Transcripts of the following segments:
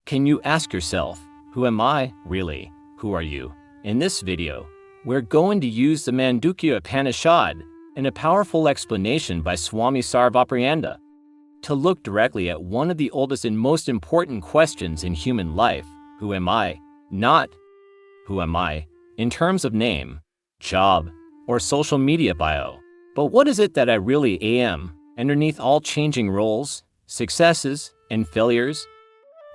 Can you ask yourself, who am I, really? Who are you? In this video, we're going to use the Mandukya Upanishad and a powerful explanation by Swami Sarvaprianda to look directly at one of the oldest and most important questions in human life. Who am I? Not who am I in terms of name, job, or social media bio, but what is it that I really am underneath all changing roles, successes, and failures?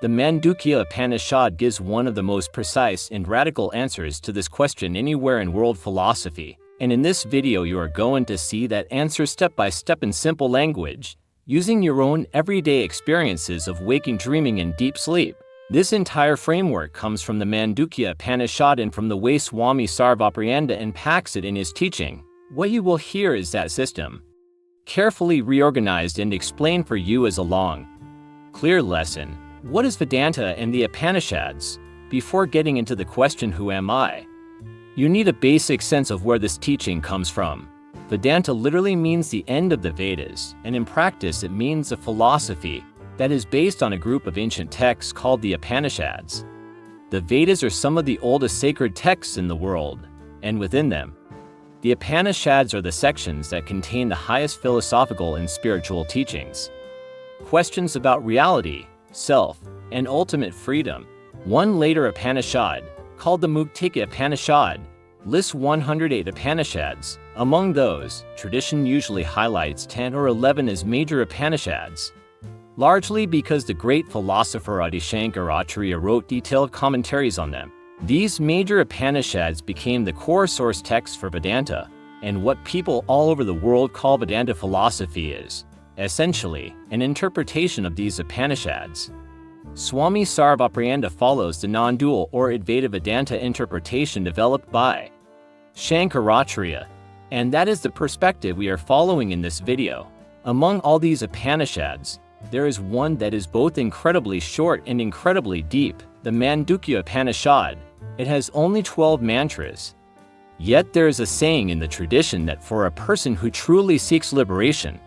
The Mandukya Upanishad gives one of the most precise and radical answers to this question anywhere in world philosophy, and in this video you are going to see that answer step by step in simple language, using your own everyday experiences of waking, dreaming, and deep sleep. This entire framework comes from the Mandukya Upanishad and from the way Swami Sarvaprianda unpacks it in his teaching. What you will hear is that system, carefully reorganized and explained for you as a long, clear lesson. What is Vedanta and the Upanishads? Before getting into the question, who am I? You need a basic sense of where this teaching comes from. Vedanta literally means the end of the Vedas, and in practice it means a philosophy that is based on a group of ancient texts called the Upanishads. The Vedas are some of the oldest sacred texts in the world, and within them, the Upanishads are the sections that contain the highest philosophical and spiritual teachings. Questions about reality, self, and ultimate freedom. One later Upanishad, called the Mandukya Upanishad, lists 108 Upanishads. Among those, tradition usually highlights 10 or 11 as major Upanishads, largely because the great philosopher Adi Shankaracharya wrote detailed commentaries on them. These major Upanishads became the core source texts for Vedanta, and what people all over the world call Vedanta philosophy is, essentially, an interpretation of these Upanishads. Swami Sarvaprianda follows the non-dual or Advaita Vedanta interpretation developed by Shankaracharya, and that is the perspective we are following in this video. Among all these Upanishads, there is one that is both incredibly short and incredibly deep, the Mandukya Upanishad. It has only 12 mantras. Yet there is a saying in the tradition that for a person who truly seeks liberation,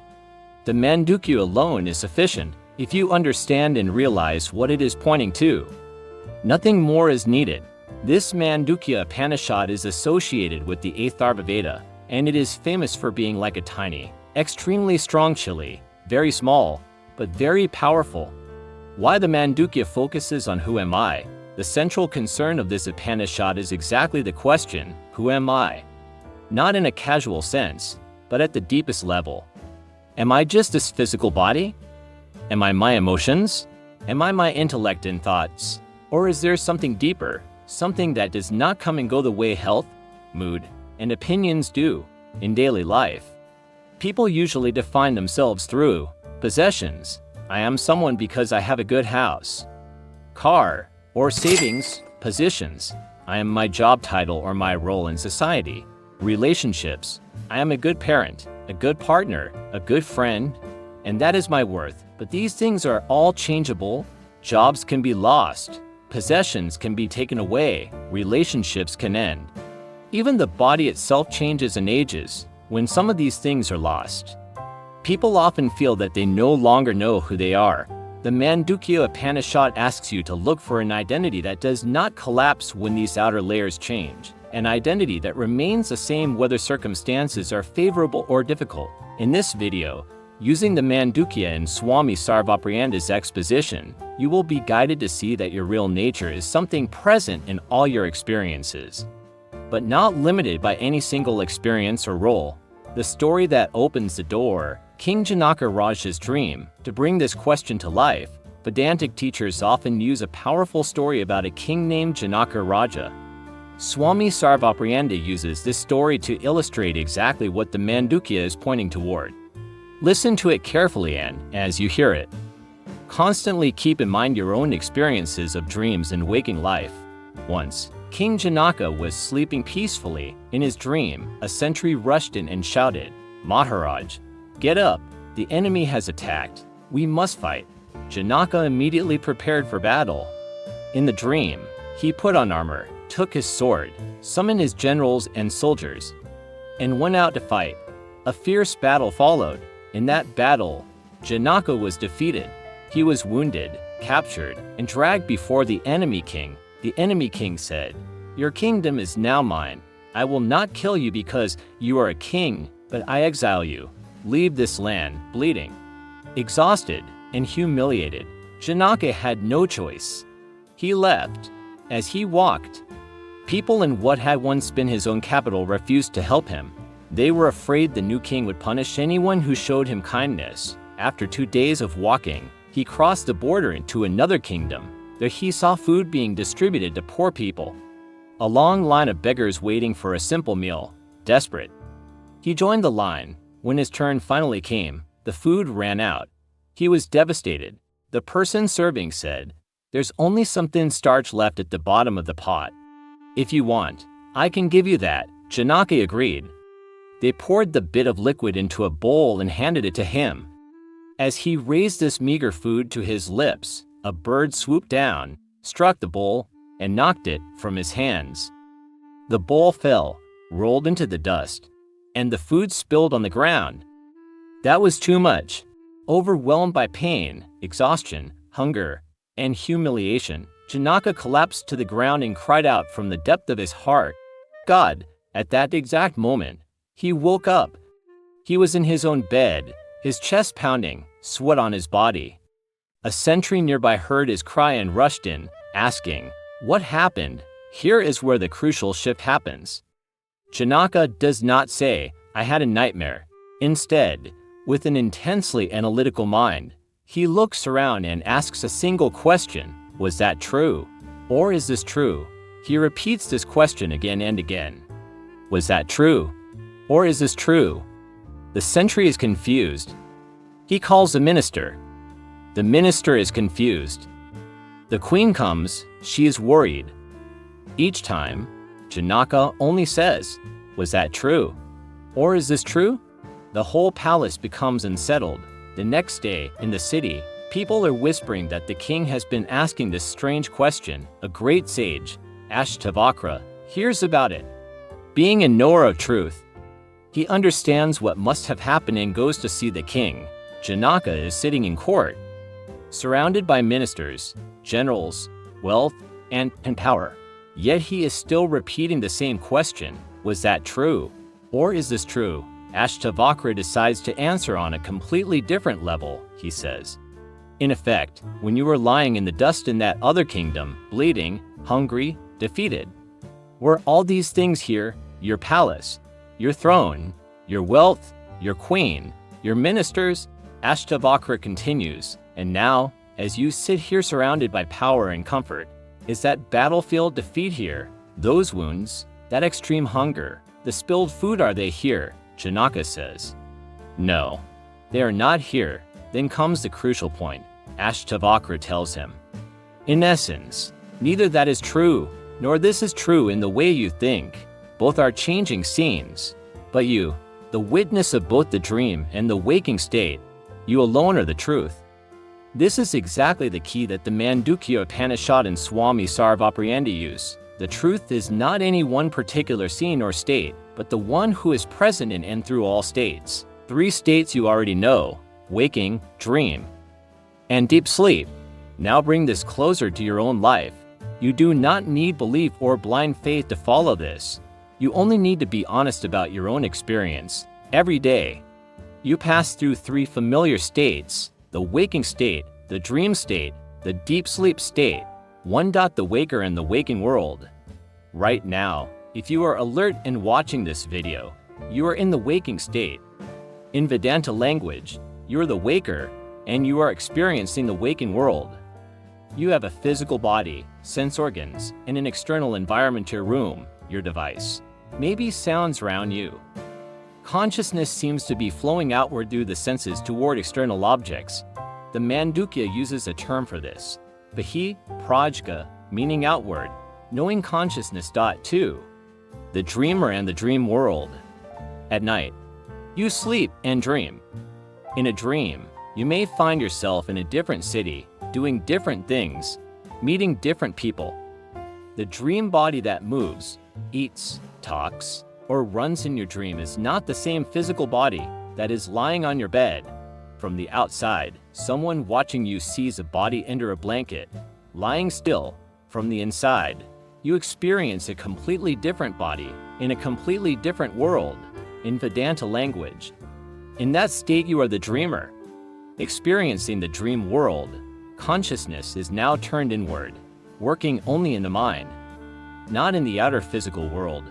the Mandukya alone is sufficient. If you understand and realize what it is pointing to, nothing more is needed. This Mandukya Upanishad is associated with the Atharva Veda, and it is famous for being like a tiny, extremely strong chili, very small, but very powerful. Why the Mandukya focuses on who am I? The central concern of this Upanishad is exactly the question, who am I? Not in a casual sense, but at the deepest level. Am I just this physical body? Am I my emotions? Am I my intellect and thoughts? Or is there something deeper, something that does not come and go the way health, mood, and opinions do in daily life? People usually define themselves through possessions. I am someone because I have a good house, car, or savings. Positions. I am my job title or my role in society. Relationships. I am a good parent, a good partner, a good friend, and that is my worth. But these things are all changeable. Jobs can be lost. Possessions can be taken away. Relationships can end. Even the body itself changes and ages when some of these things are lost. People often feel that they no longer know who they are. The Mandukya Upanishad asks you to look for an identity that does not collapse when these outer layers change, an identity that remains the same whether circumstances are favorable or difficult. In this video, using the Mandukya and Swami Sarvaprianda's exposition, you will be guided to see that your real nature is something present in all your experiences, but not limited by any single experience or role. The story that opens the door, King Janaka Raja's dream. To bring this question to life, Vedantic teachers often use a powerful story about a king named Janaka Raja. Swami Sarvaprianda uses this story to illustrate exactly what the Mandukya is pointing toward. Listen to it carefully and, as you hear it, constantly keep in mind your own experiences of dreams and waking life. Once, King Janaka was sleeping peacefully. In his dream, a sentry rushed in and shouted, "Maharaj, get up, the enemy has attacked, we must fight." Janaka immediately prepared for battle. In the dream, he put on armor, took his sword, summoned his generals and soldiers, and went out to fight. A fierce battle followed. In that battle, Janaka was defeated. He was wounded, captured and dragged before the enemy king. The enemy king said, "Your kingdom is now mine. I will not kill you because you are a king, but I exile you. Leave this land bleeding." Exhausted and humiliated, Janaka had no choice. He left. As he walked, people in what had once been his own capital refused to help him. They were afraid the new king would punish anyone who showed him kindness. After 2 days of walking, he crossed the border into another kingdom. There he saw food being distributed to poor people. A long line of beggars waiting for a simple meal. Desperate, he joined the line. When his turn finally came, the food ran out. He was devastated. The person serving said, "There's only some thin starch left at the bottom of the pot. If you want, I can give you that." Janaka agreed. They poured the bit of liquid into a bowl and handed it to him. As he raised this meager food to his lips, a bird swooped down, struck the bowl, and knocked it from his hands. The bowl fell, rolled into the dust, and the food spilled on the ground. That was too much. Overwhelmed by pain, exhaustion, hunger, and humiliation, Janaka collapsed to the ground and cried out from the depth of his heart, "God!" At that exact moment, he woke up. He was in his own bed, his chest pounding, sweat on his body. A sentry nearby heard his cry and rushed in, asking, "What happened?" Here is where the crucial shift happens. Janaka does not say, "I had a nightmare." Instead, with an intensely analytical mind, he looks around and asks a single question: was that true? Or is this true? He repeats this question again and again. Was that true? Or is this true? The sentry is confused. He calls the minister. The minister is confused. The queen comes. She is worried. Each time, Janaka only says, "Was that true? Or is this true?" The whole palace becomes unsettled. The next day, in the city, people are whispering that the king has been asking this strange question. A great sage, Ashtavakra, hears about it. Being a knower of truth, he understands what must have happened and goes to see the king. Janaka is sitting in court, surrounded by ministers, generals, wealth, and power. Yet he is still repeating the same question: was that true? Or is this true? Ashtavakra decides to answer on a completely different level, he says. In effect, when you were lying in the dust in that other kingdom, bleeding, hungry, defeated, were all these things here: your palace, your throne, your wealth, your queen, your ministers? Ashtavakra continues, and now, as you sit here surrounded by power and comfort, is that battlefield defeat here? Those wounds, that extreme hunger, the spilled food, are they here? Janaka says, "No, they are not here." Then comes the crucial point. Ashtavakra tells him, "In essence, neither that is true, nor this is true in the way you think. Both are changing scenes. But you, the witness of both the dream and the waking state, you alone are the truth." This is exactly the key that the Mandukya Upanishad and Swami Sarvaprianda use. The truth is not any one particular scene or state, but the one who is present in and through all states. 3 states you already know: waking, dream, and deep sleep. Now bring this closer to your own life. You do not need belief or blind faith to follow this. You only need to be honest about your own experience. Every day, you pass through 3 familiar states: the waking state, the dream state, the deep sleep state. The waker and the waking world. Right now, if you are alert and watching this video, you are in the waking state. In Vedanta language, you are the waker, and you are experiencing the waking world. You have a physical body, sense organs, and an external environment: your room, your device, maybe sounds around you. Consciousness seems to be flowing outward through the senses toward external objects. The Mandukya uses a term for this: Bahi Prajga, meaning outward, knowing consciousness. 2. The dreamer and the dream world. At night, you sleep and dream. In a dream, you may find yourself in a different city, doing different things, meeting different people. The dream body that moves, eats, talks, or runs in your dream is not the same physical body that is lying on your bed. From the outside, Someone watching you sees a body under a blanket, lying still. From the inside, you experience a completely different body, in a completely different world, in Vedanta language. In that state you are the dreamer. Experiencing the dream world, consciousness is now turned inward, working only in the mind, not in the outer physical world.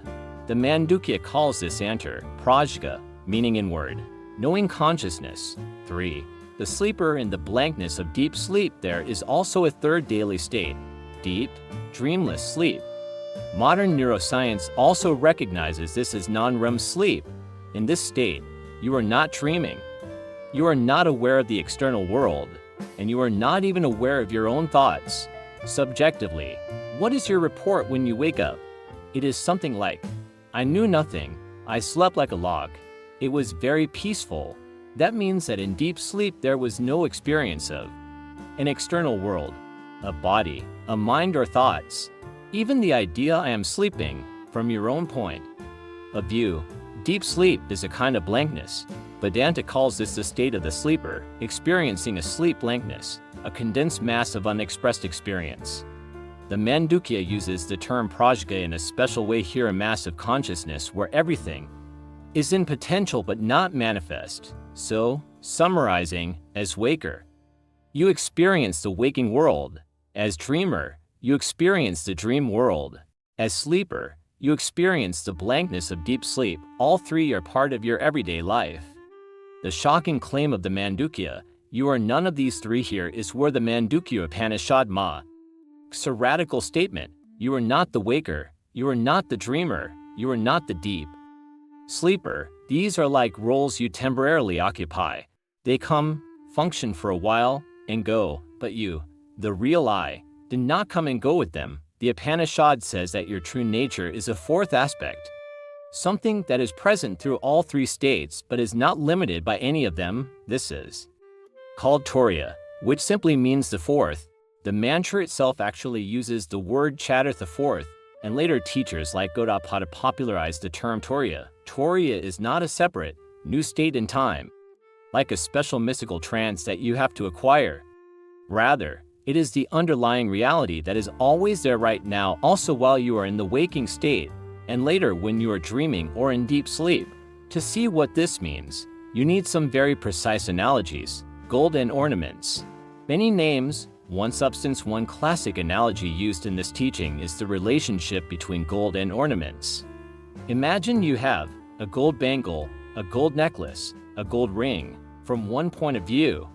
The Mandukya calls this antar, prajna, meaning inward, knowing consciousness. 3. The sleeper in the blankness of deep sleep. There is also a third daily state, deep, dreamless sleep. Modern neuroscience also recognizes this as non-REM sleep. In this state, you are not dreaming. You are not aware of the external world, and you are not even aware of your own thoughts. Subjectively, what is your report when you wake up? It is something like, I knew nothing, I slept like a log. It was very peaceful. That means that in deep sleep there was no experience of an external world, a body, a mind or thoughts. Even the idea I am sleeping, from your own point of view. Deep sleep is a kind of blankness. Vedanta calls this the state of the sleeper, experiencing a sleep blankness, a condensed mass of unexpressed experience. The Mandukya uses the term prajna in a special way here, a mass of consciousness where everything is in potential but not manifest. So, summarizing, as waker, you experience the waking world. As dreamer, you experience the dream world. As sleeper, you experience the blankness of deep sleep. All three are part of your everyday life. The shocking claim of the Mandukya, you are none of these three here, is where the Mandukya Upanishad makes a radical statement. You are not the waker, you are not the dreamer, you are not the deep sleeper. These are like roles you temporarily occupy. They come, function for a while, and go, but you, the real I, did not come and go with them. The Upanishad says that your true nature is a fourth aspect, something that is present through all three states but is not limited by any of them. This is called Turiya, which simply means the fourth. The mantra itself actually uses the word Chaturtha, the fourth, and later teachers like Gaudapada popularized the term Turiya. Turiya is not a separate, new state in time, like a special mystical trance that you have to acquire. Rather, it is the underlying reality that is always there right now, also while you are in the waking state, and later when you are dreaming or in deep sleep. To see what this means, you need some very precise analogies. Gold and ornaments. Many names, one substance. One classic analogy used in this teaching is the relationship between gold and ornaments. Imagine you have a gold bangle, a gold necklace, a gold ring. From one point of view,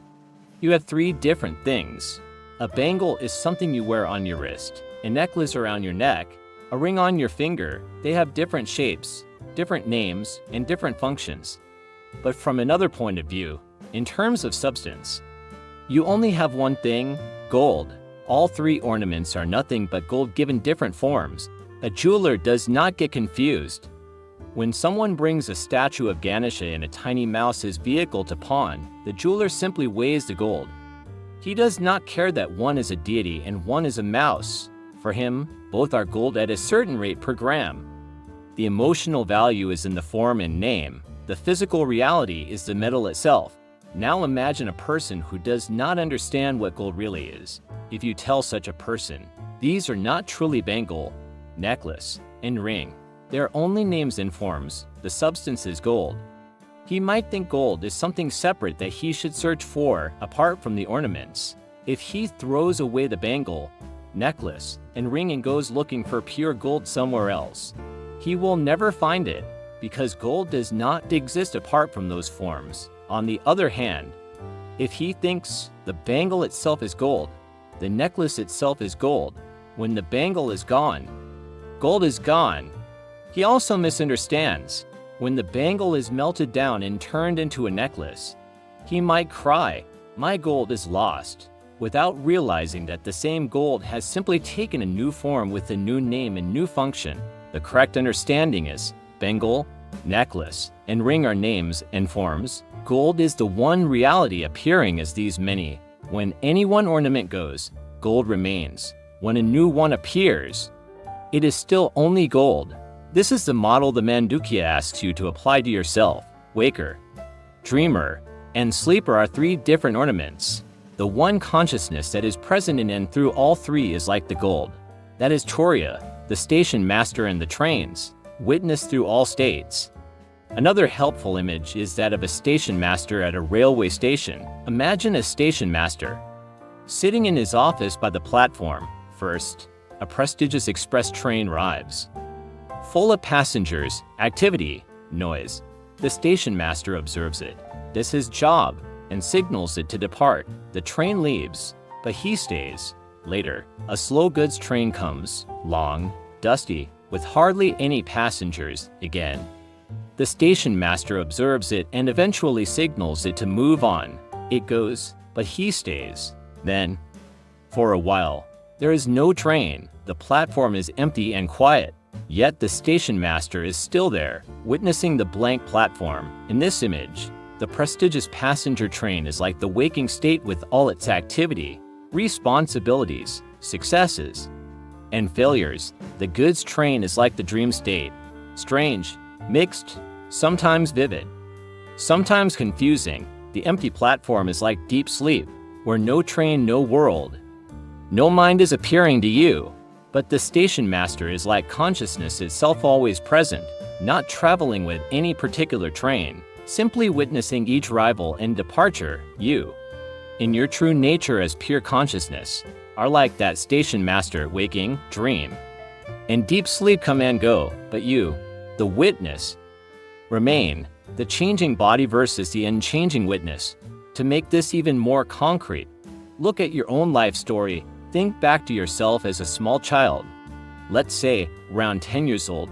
you have three different things. A bangle is something you wear on your wrist, a necklace around your neck, a ring on your finger. They have different shapes, different names, and different functions. But from another point of view, in terms of substance, you only have one thing, gold. All three ornaments are nothing but gold given different forms. A jeweler does not get confused. When someone brings a statue of Ganesha and a tiny mouse's vehicle to pawn, the jeweler simply weighs the gold. He does not care that one is a deity and one is a mouse. For him, both are gold at a certain rate per gram. The emotional value is in the form and name. The physical reality is the metal itself. Now imagine a person who does not understand what gold really is. If you tell such a person, these are not truly bangle, necklace, and ring. They are only names and forms. The substance is gold. He might think gold is something separate that he should search for apart from the ornaments. If he throws away the bangle, necklace, and ring and goes looking for pure gold somewhere else, he will never find it, because gold does not exist apart from those forms. On the other hand, if he thinks the bangle itself is gold, the necklace itself is gold, when the bangle is gone, gold is gone. He also misunderstands. When the bangle is melted down and turned into a necklace, he might cry, "My gold is lost," without realizing that the same gold has simply taken a new form with a new name and new function. The correct understanding is, bangle, necklace, and ring are names and forms. Gold is the one reality appearing as these many. When any one ornament goes, gold remains. When a new one appears, it is still only gold. This is the model the Mandukya asks you to apply to yourself. Waker, dreamer, and sleeper are three different ornaments. The one consciousness that is present in and through all three is like the gold. That is Turiya, the station master in the trains, witness through all states. Another helpful image is that of a station master at a railway station. Imagine a station master sitting in his office by the platform. First, a prestigious express train arrives. Full of passengers, activity, noise. The station master observes it, does his job, and signals it to depart. The train leaves, but he stays. Later, a slow goods train comes, long, dusty, with hardly any passengers. Again, the station master observes it and eventually signals it to move on. It goes, but he stays. Then, for a while, there is no train. The platform is empty and quiet. Yet the station master is still there, witnessing the blank platform. In this image, the prestigious passenger train is like the waking state with all its activity, responsibilities, successes, and failures. The goods train is like the dream state, strange, mixed, sometimes vivid, sometimes confusing. The empty platform is like deep sleep, where no train, no world, no mind is appearing to you. But the station master is like consciousness itself, always present, not traveling with any particular train, simply witnessing each arrival and departure. You, in your true nature as pure consciousness, are like that station master, waking, dream, and deep sleep come and go, but you, the witness, remain, the changing body versus the unchanging witness. To make this even more concrete, look at your own life story. Think back to yourself as a small child. Let's say, around 10 years old,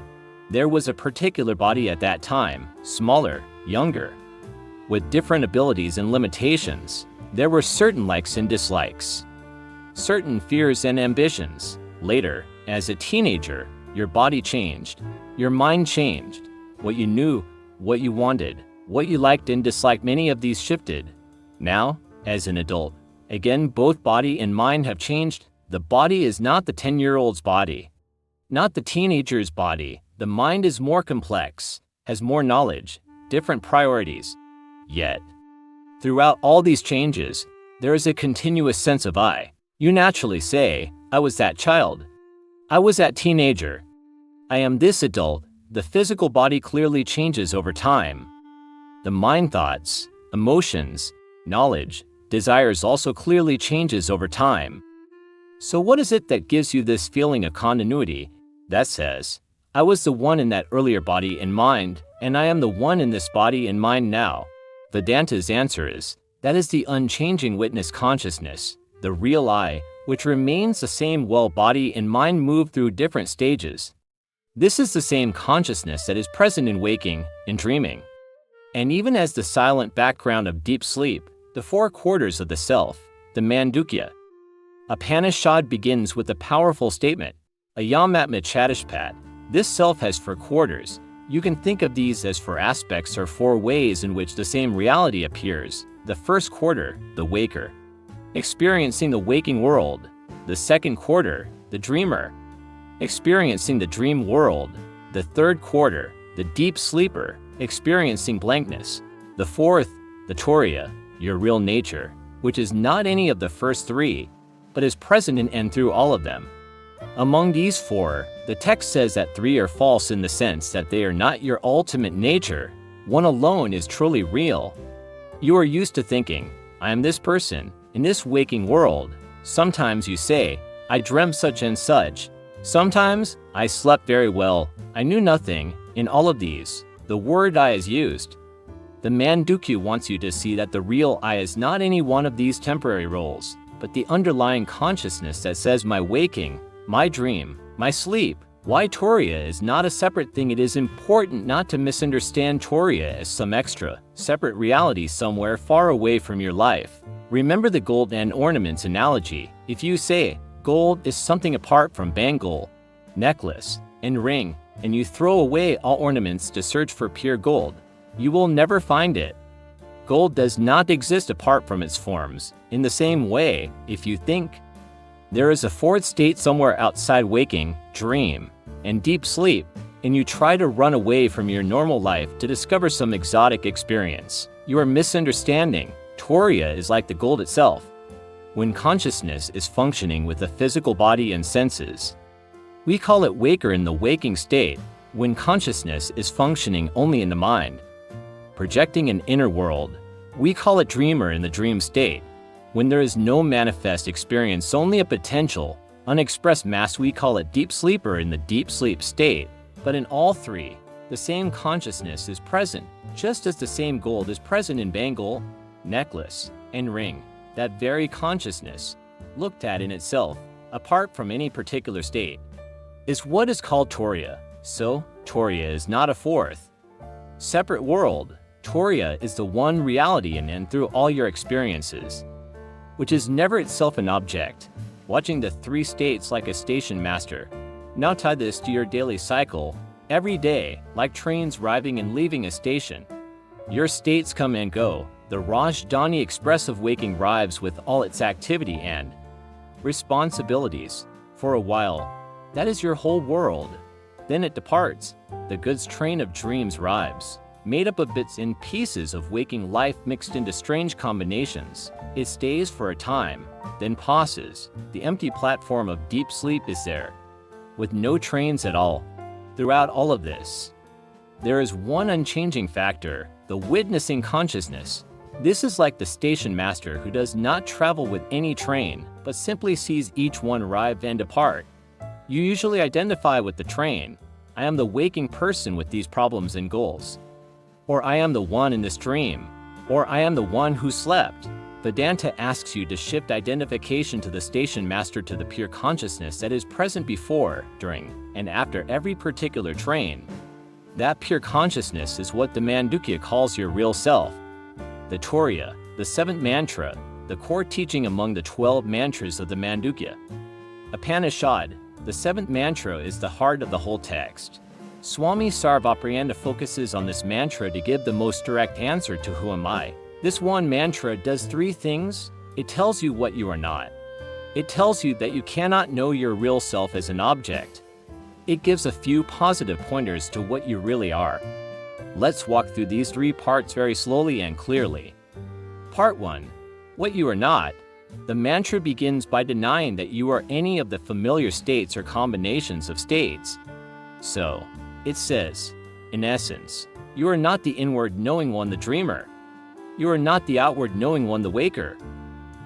there was a particular body at that time, smaller, younger, with different abilities and limitations. There were certain likes and dislikes, certain fears and ambitions. Later, as a teenager, your body changed, your mind changed. What you knew, what you wanted, what you liked and disliked, many of these shifted. Now, as an adult, again, both body and mind have changed. The body is not the 10-year-old's body, not the teenager's body. The mind is more complex, has more knowledge, different priorities. Yet, throughout all these changes, there is a continuous sense of I. You naturally say, I was that child. I was that teenager. I am this adult. The physical body clearly changes over time. The mind, thoughts, emotions, knowledge, desires also clearly changes over time. So what is it that gives you this feeling of continuity that says, I was the one in that earlier body and mind, and I am the one in this body and mind now? Vedanta's answer is, that is the unchanging witness consciousness, the real I, which remains the same while body and mind move through different stages. This is the same consciousness that is present in waking and dreaming. And even as the silent background of deep sleep, the four quarters of the self, the Mandukya Upanishad begins with a powerful statement, Ayamatma Chatishpat. This self has four quarters. You can think of these as four aspects or four ways in which the same reality appears. The first quarter, the waker, experiencing the waking world. The second quarter, the dreamer, experiencing the dream world. The third quarter, the deep sleeper, experiencing blankness. The fourth, the Turiya, your real nature, which is not any of the first three, but is present in and through all of them. Among these four, the text says that three are false in the sense that they are not your ultimate nature. One alone is truly real. You are used to thinking, I am this person, in this waking world. Sometimes you say, I dreamt such and such. Sometimes, I slept very well. I knew nothing. In all of these, the word I is used. The Mandukya wants you to see that the real I is not any one of these temporary roles, but the underlying consciousness that says my waking, my dream, my sleep. Why Turiya is not a separate thing. It is important not to misunderstand Turiya as some extra, separate reality somewhere far away from your life. Remember the gold and ornaments analogy. If you say, gold is something apart from bangle, necklace, and ring, and you throw away all ornaments to search for pure gold, you will never find it. Gold does not exist apart from its forms. In the same way, if you think there is a fourth state somewhere outside waking, dream, and deep sleep, and you try to run away from your normal life to discover some exotic experience, You are misunderstanding. Turiya is like the gold itself. When consciousness is functioning with the physical body and senses, we call it waker in the waking state. When consciousness is functioning only in the mind, projecting an inner world, we call it dreamer in the dream state. When there is no manifest experience, only a potential, unexpressed mass, we call it deep sleeper in the deep sleep state. But in all three, the same consciousness is present, just as the same gold is present in bangle, necklace, and ring. That very consciousness, looked at in itself, apart from any particular state, is what is called Turiya. So, Turiya is not a fourth, separate world. Turiya is the one reality in and through all your experiences, which is never itself an object. Watching the three states like a station master. Now tie this to your daily cycle. Every day, like trains arriving and leaving a station, your states come and go. The Rajdhani Express of waking arrives with all its activity and responsibilities. For a while, that is your whole world. Then it departs. The goods train of dreams arrives, made up of bits and pieces of waking life mixed into strange combinations. It stays for a time, then passes. The empty platform of deep sleep is there, with no trains at all. Throughout all of this, there is one unchanging factor, the witnessing consciousness. This is like the station master who does not travel with any train, but simply sees each one arrive and depart. You usually identify with the train. I am the waking person with these problems and goals. Or I am the one in this dream. Or I am the one who slept. Vedanta asks you to shift identification to the station master, to the pure consciousness that is present before, during, and after every particular train. That pure consciousness is what the Mandukya calls your real self. The Turiya, the seventh mantra, the core teaching among the 12 mantras of the Mandukya Upanishad. The seventh mantra is the heart of the whole text. Swami Sarvapriyananda focuses on this mantra to give the most direct answer to who am I. This one mantra does three things. It tells you what you are not. It tells you that you cannot know your real self as an object. It gives a few positive pointers to what you really are. Let's walk through these three parts very slowly and clearly. Part 1. What you are not. The mantra begins by denying that you are any of the familiar states or combinations of states. So, it says, in essence, you are not the inward knowing one, the dreamer. You are not the outward knowing one, the waker.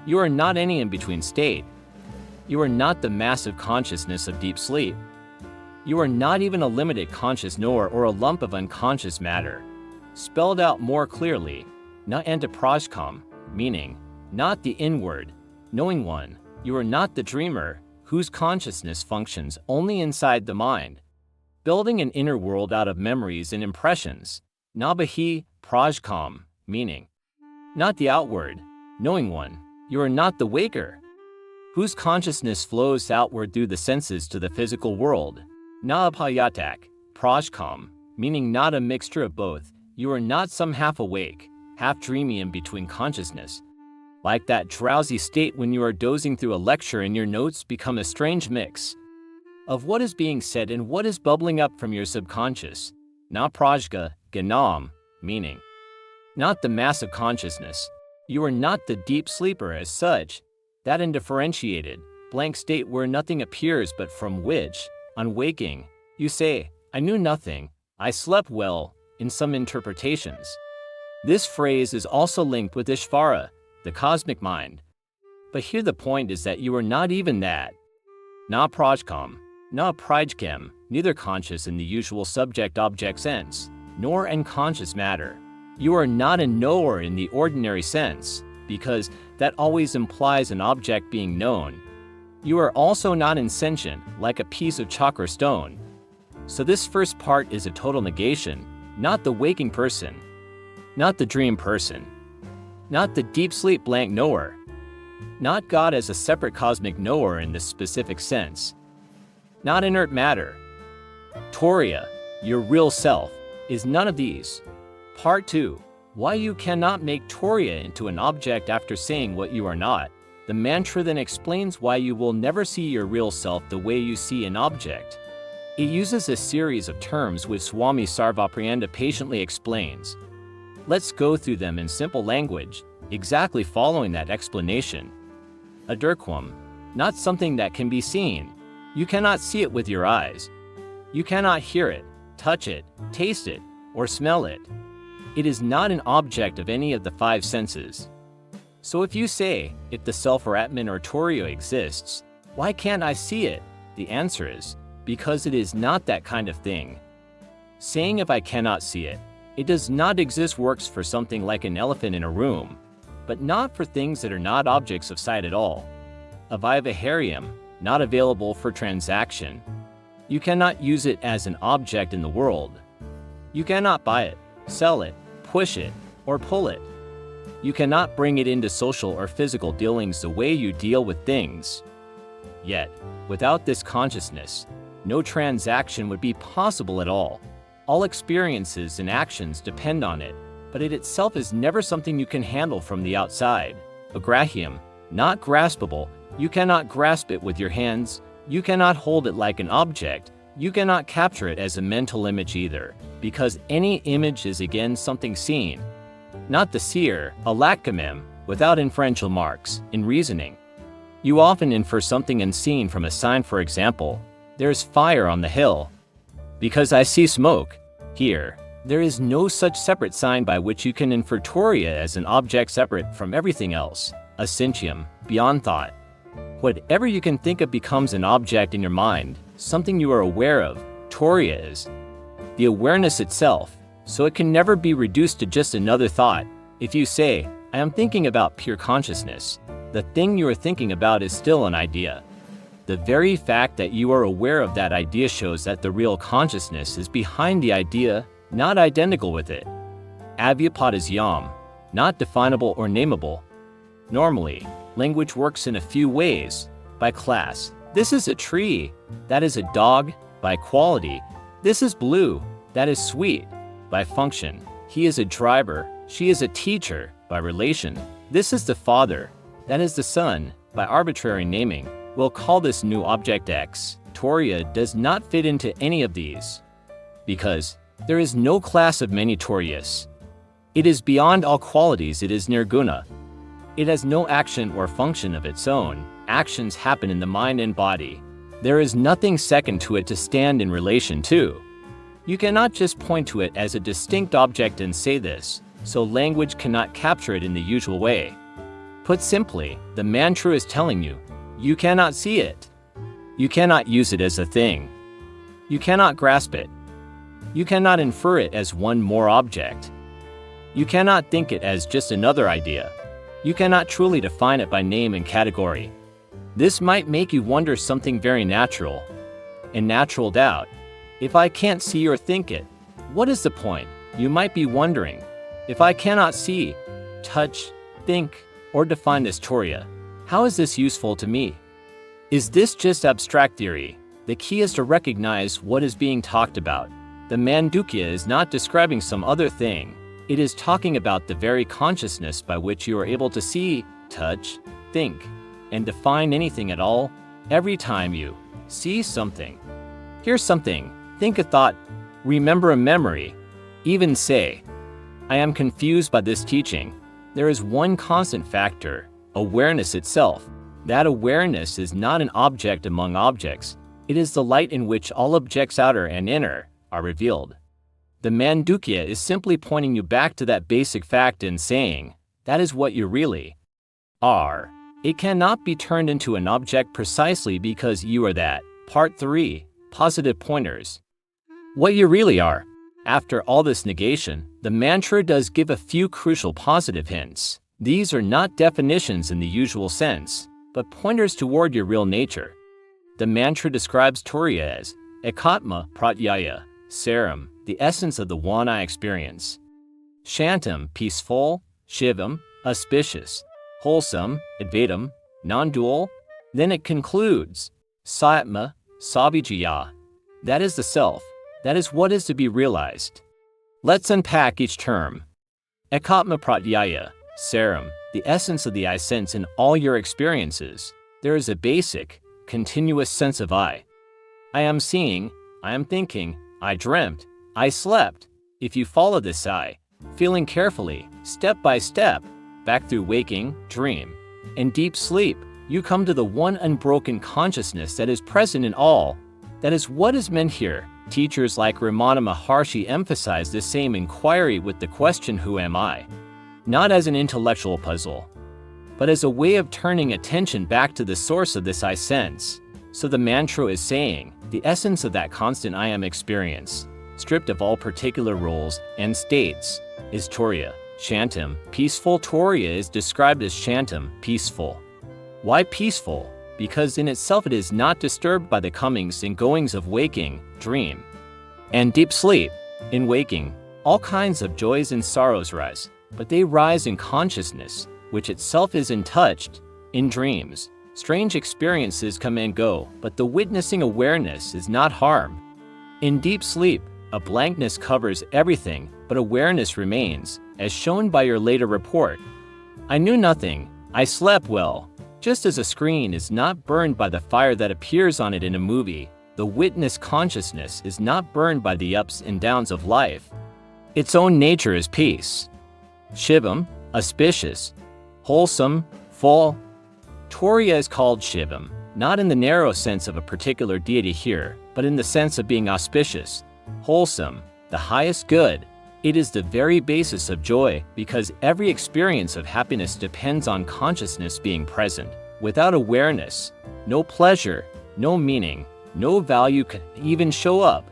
You are not any in-between state. You are not the massive consciousness of deep sleep. You are not even a limited conscious knower or a lump of unconscious matter. Spelled out more clearly, na antaprajkam, meaning, not the inward, knowing one. You are not the dreamer, whose consciousness functions only inside the mind, building an inner world out of memories and impressions. Nabahi prajkam, meaning, not the outward, knowing one. You are not the waker, whose consciousness flows outward through the senses to the physical world. Naabhayatak, prajkam, meaning not a mixture of both. You are not some half awake, half dreamy in between consciousness. Like that drowsy state when you are dozing through a lecture and your notes become a strange mix of what is being said and what is bubbling up from your subconscious. Na prajga, ganam, meaning, not the massive consciousness. You are not the deep sleeper as such, that undifferentiated, blank state where nothing appears but from which, on waking, you say, I knew nothing, I slept well, in some interpretations. This phrase is also linked with Ishvara, the cosmic mind. But here the point is that you are not even that. Na prajkam, na prajkem, neither conscious in the usual subject-object sense, nor unconscious matter. You are not a knower in the ordinary sense, because that always implies an object being known. You are also not insentient, like a piece of chalk or stone. So this first part is a total negation, not the waking person, not the dream person, not the deep sleep blank knower, not God as a separate cosmic knower in this specific sense, not inert matter. Turiya, your real self, is none of these. Part 2. Why you cannot make Turiya into an object after saying what you are not. The mantra then explains why you will never see your real self the way you see an object. It uses a series of terms which Swami Sarvapriyananda patiently explains. Let's go through them in simple language, exactly following that explanation. Adurquam, not something that can be seen. You cannot see it with your eyes. You cannot hear it, touch it, taste it, or smell it. It is not an object of any of the five senses. So if you say, if the self or Atman or Turiya exists, why can't I see it? The answer is, because it is not that kind of thing. Saying if I cannot see it, it does not exist works for something like an elephant in a room, but not for things that are not objects of sight at all. Avivaharium, not available for transaction. You cannot use it as an object in the world. You cannot buy it, sell it, push it, or pull it. You cannot bring it into social or physical dealings the way you deal with things. Yet, without this consciousness, no transaction would be possible at all. All experiences and actions depend on it, but it itself is never something you can handle from the outside. Agrahium, not graspable. You cannot grasp it with your hands. You cannot hold it like an object. You cannot capture it as a mental image either, because any image is again something seen. Not the seer, alakamim, without inferential marks, in reasoning. You often infer something unseen from a sign, for example, there's fire on the hill. Because I see smoke. Here, there is no such separate sign by which you can infer Turiya as an object separate from everything else, a sentium, beyond thought. Whatever you can think of becomes an object in your mind, something you are aware of. Turiya is the awareness itself, so it can never be reduced to just another thought. If you say, I am thinking about pure consciousness, the thing you are thinking about is still an idea. The very fact that you are aware of that idea shows that the real consciousness is behind the idea, not identical with it. Avyapad is yam, not definable or nameable. Normally, language works in a few ways. By class, this is a tree, that is a dog. By quality, this is blue, that is sweet. By function, he is a driver, she is a teacher. By relation, this is the father, that is the son. By arbitrary naming, we'll call this new object X. Turiya does not fit into any of these, because there is no class of many Turiyas. It is beyond all qualities, it is nirguna. It has no action or function of its own. Actions happen in the mind and body. There is nothing second to it to stand in relation to. You cannot just point to it as a distinct object and say this, so language cannot capture it in the usual way. Put simply, the mantra is telling you, you cannot see it. You cannot use it as a thing. You cannot grasp it. You cannot infer it as one more object. You cannot think it as just another idea. You cannot truly define it by name and category. This might make you wonder something very natural. A natural doubt. If I can't see or think it, what is the point? You might be wondering. If I cannot see, touch, think, or define this Turiya, how is this useful to me? Is this just abstract theory? The key is to recognize what is being talked about. The Mandukya is not describing some other thing. It is talking about the very consciousness by which you are able to see, touch, think, and define anything at all, every time you see something, hear something, think a thought, remember a memory, even say, I am confused by this teaching. There is one constant factor, awareness itself. That awareness is not an object among objects. It is the light in which all objects outer and inner are revealed. The Mandukya is simply pointing you back to that basic fact and saying, that is what you really are. It cannot be turned into an object precisely because you are that. Part 3. Positive pointers. What you really are. After all this negation, the mantra does give a few crucial positive hints. These are not definitions in the usual sense, but pointers toward your real nature. The mantra describes Turiya as ekatma pratyaya, saram, the essence of the one I experience. Shantam, peaceful, shivam, auspicious, wholesome, advaitam, non-dual. Then it concludes, Satma, Savijaya. That is the self. That is what is to be realized. Let's unpack each term. Ekatma pratyaya, saram, the essence of the I sense in all your experiences. There is a basic, continuous sense of I. I am seeing, I am thinking, I dreamt, I slept. If you follow this I, feeling carefully, step by step, back through waking, dream, and deep sleep, you come to the one unbroken consciousness that is present in all. That is what is meant here. Teachers like Ramana Maharshi emphasize this same inquiry with the question, who am I? Not as an intellectual puzzle, but as a way of turning attention back to the source of this I sense. So the mantra is saying, the essence of that constant I am experience, stripped of all particular roles and states, is Turiya, Shantam, peaceful. Turiya is described as Shantam, peaceful. Why peaceful? Because in itself it is not disturbed by the comings and goings of waking, dream, and deep sleep. In waking, all kinds of joys and sorrows rise, but they rise in consciousness, which itself is untouched. In dreams, strange experiences come and go, but the witnessing awareness is not harmed. In deep sleep, a blankness covers everything, but awareness remains, as shown by your later report. I knew nothing, I slept well. Just as a screen is not burned by the fire that appears on it in a movie, the witness consciousness is not burned by the ups and downs of life. Its own nature is peace. Shivam, auspicious, wholesome, full. Turiya is called Shivam, not in the narrow sense of a particular deity here, but in the sense of being auspicious, wholesome, the highest good. It is the very basis of joy, because every experience of happiness depends on consciousness being present. Without awareness, no pleasure, no meaning, no value can even show up.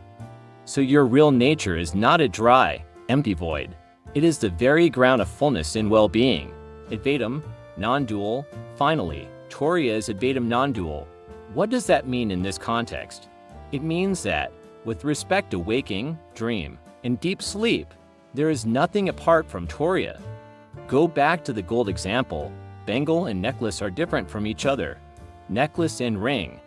So your real nature is not a dry, empty void. It is the very ground of fullness and well-being. Advaitam, non-dual. Finally, Turiya is Advaitam non-dual. What does that mean in this context? It means that, with respect to waking, dream, and deep sleep, there is nothing apart from Turiya. Go back to the gold example. Bangle and necklace are different from each other. Necklace and ring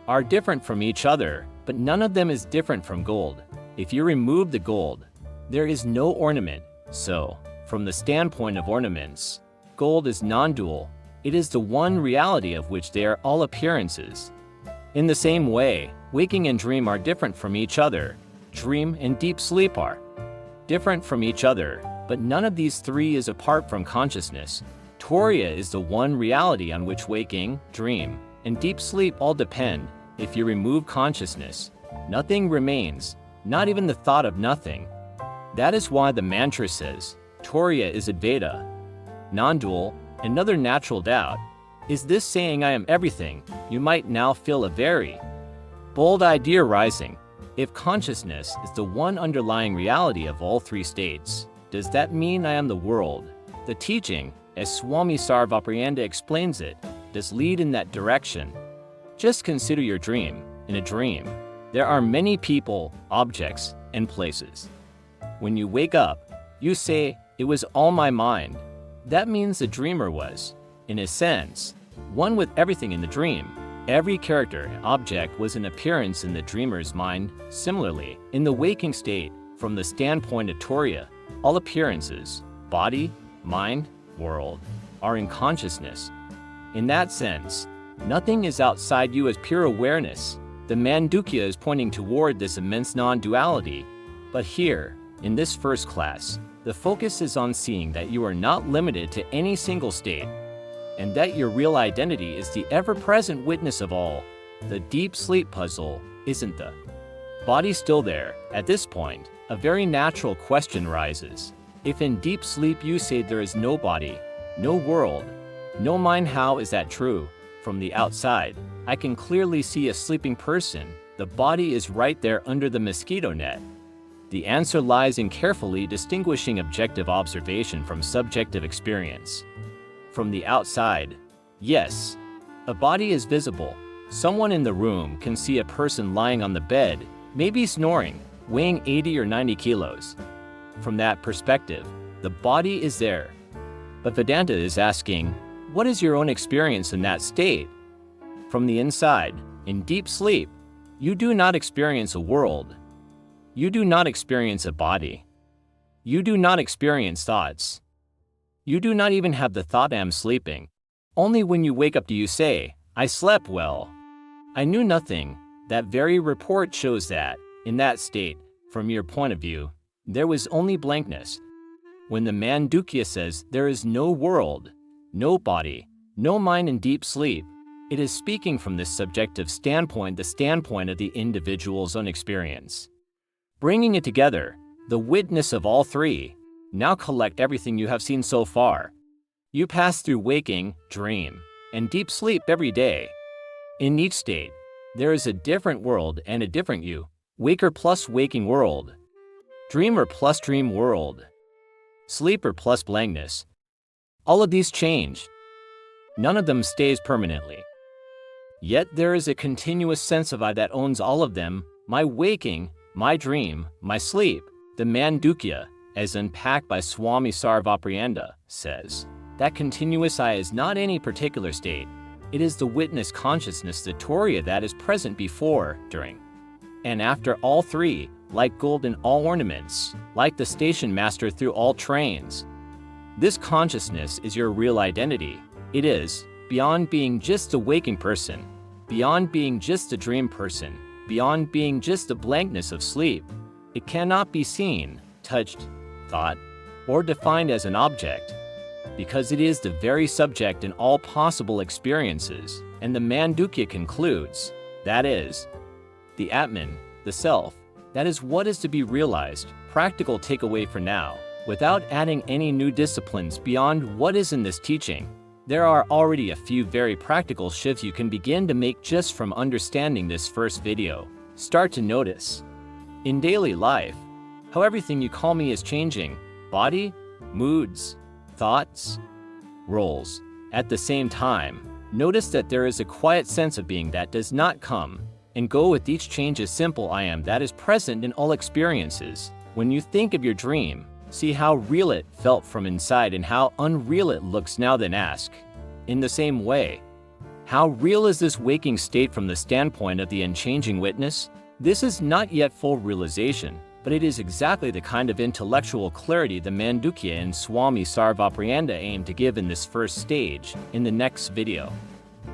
are different from each other, but none of them is different from gold. If you remove the gold, there is no ornament. So, from the standpoint of ornaments, gold is non-dual. It is the one reality of which they are all appearances. In the same way, waking and dream are different from each other. Dream and deep sleep are different from each other, but none of these three is apart from consciousness. Turiya is the one reality on which waking, dream, and deep sleep all depend. If you remove consciousness, nothing remains, not even the thought of nothing. That is why the mantra says, Turiya is Advaita, non-dual. Another natural doubt, is this saying I am everything? You might now feel a very bold idea rising. If consciousness is the one underlying reality of all three states, does that mean I am the world? The teaching, as Swami Sarvaprianda explains it, does lead in that direction. Just consider your dream. In a dream, there are many people, objects, and places. When you wake up, you say, it was all my mind. That means the dreamer was, in a sense, one with everything in the dream. Every character and object was an appearance in the dreamer's mind. Similarly, in the waking state, from the standpoint of Turiya, all appearances, body, mind, world, are in consciousness. In that sense, nothing is outside you as pure awareness. The Mandukya is pointing toward this immense non-duality. But here, in this first class, the focus is on seeing that you are not limited to any single state, and that your real identity is the ever-present witness of all. The deep sleep puzzle isn't the body still there. At this point, a very natural question rises. If in deep sleep you say there is no body, no world, no mind, how is that true? From the outside, I can clearly see a sleeping person. The body is right there under the mosquito net. The answer lies in carefully distinguishing objective observation from subjective experience. From the outside, yes, a body is visible. Someone in the room can see a person lying on the bed, maybe snoring, weighing 80 or 90 kilos. From that perspective, the body is there. But Vedanta is asking, what is your own experience in that state? From the inside, in deep sleep, you do not experience a world. You do not experience a body. You do not experience thoughts. You do not even have the thought I am sleeping. Only when you wake up do you say, I slept well. I knew nothing. That very report shows that, in that state, from your point of view, there was only blankness. When the Mandukya says there is no world, no body, no mind in deep sleep, it is speaking from this subjective standpoint, the standpoint of the individual's own experience. Bringing it together, the witness of all three, now collect everything you have seen so far. You pass through waking, dream, and deep sleep every day. In each state, there is a different world and a different you. Waker plus waking world. Dreamer plus dream world. Sleeper plus blankness. All of these change. None of them stays permanently. Yet there is a continuous sense of I that owns all of them, my waking, my dream, my sleep. The Mandukya, as unpacked by Swami Sarvaprianda, says, that continuous I is not any particular state. It is the witness consciousness, the Turiya, that is present before, during, and after all three, like gold in all ornaments, like the station master through all trains. This consciousness is your real identity. It is, beyond being just a waking person, beyond being just a dream person, beyond being just a blankness of sleep. It cannot be seen, touched, thought, or defined as an object, because it is the very subject in all possible experiences, and the Mandukya concludes, that is, the Atman, the self, that is what is to be realized, practical takeaway for now, without adding any new disciplines beyond what is in this teaching. There are already a few very practical shifts you can begin to make just from understanding this first video. Start to notice. In daily life, how everything you call me is changing. Body, moods, thoughts, roles. At the same time, notice that there is a quiet sense of being that does not come and go with each change. A simple I am that is present in all experiences. When you think of your dream, see how real it felt from inside and how unreal it looks now. Then ask, in the same way, how real is this waking state from the standpoint of the unchanging witness? This is not yet full realization, but it is exactly the kind of intellectual clarity the Mandukya and Swami Sarvaprianda aim to give in this first stage. In the next video,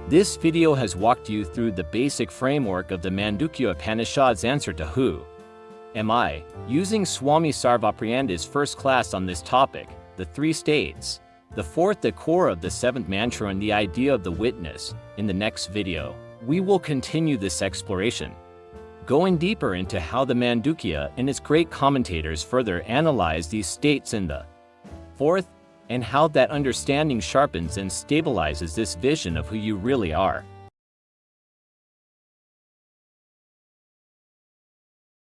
this video has walked you through the basic framework of the Mandukya Upanishad's answer to who am I, using Swami Sarvaprianda's first class on this topic, the three states, the fourth, the core of the seventh mantra, and the idea of the witness. In the next video, we will continue this exploration, going deeper into how the Mandukya and its great commentators further analyze these states in the fourth, and how that understanding sharpens and stabilizes this vision of who you really are.